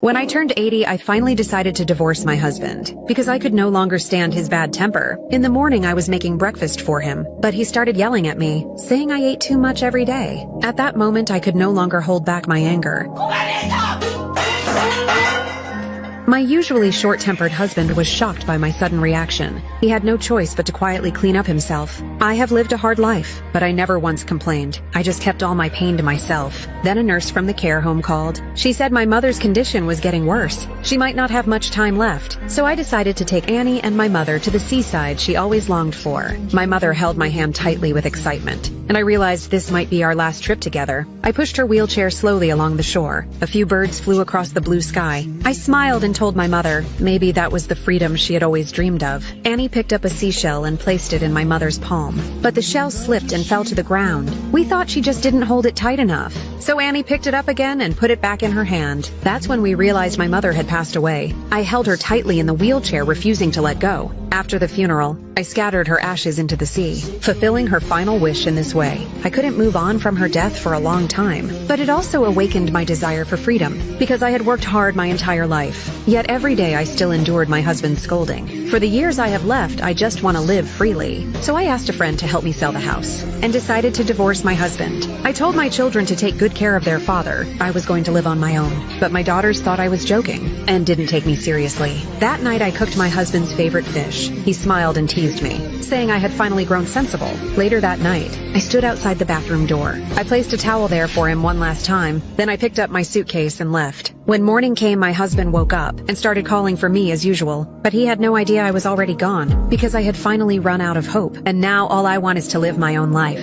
When I turned 80, I finally decided to divorce my husband because I could no longer stand his bad temper. In the morning, I was making breakfast for him, but he started yelling at me, saying I ate too much every day. At that moment, I could no longer hold back my anger. My usually short-tempered husband was shocked by my sudden reaction. He had no choice but to quietly clean up himself. I have lived a hard life, but I never once complained. I just kept all my pain to myself. Then a nurse from the care home called. She said my mother's condition was getting worse. She might not have much time left. So I decided to take Annie and my mother to the seaside she always longed for. My mother held my hand tightly with excitement, and I realized this might be our last trip together. I pushed her wheelchair slowly along the shore. A few birds flew across the blue sky. I smiled and told my mother maybe that was the freedom she had always dreamed of. Annie picked up a seashell and placed it in my mother's palm, but the shell slipped and fell to the ground. We thought she just didn't hold it tight enough. So Annie picked it up again and put it back in her hand. That's when we realized my mother had passed away. I held her tightly in the wheelchair, refusing to let go. After the funeral, I scattered her ashes into the sea, fulfilling her final wish in this way. I couldn't move on from her death for a long time, but it also awakened my desire for freedom, because I had worked hard my entire life. Yet every day I still endured my husband's scolding. For the years I have left, I just want to live freely. So I asked a friend to help me sell the house, and decided to divorce my husband. I told my children to take good care of their father. I was going to live on my own, but my daughters thought I was joking, and didn't take me seriously. That night I cooked my husband's favorite fish. He smiled and teased me, saying I had finally grown sensible. Later that night, I stood outside the bathroom door. I placed a towel there for him one last time, then I picked up my suitcase and left. When morning came, my husband woke up and started calling for me as usual, but he had no idea I was already gone, because I had finally run out of hope, and now all I want is to live my own life.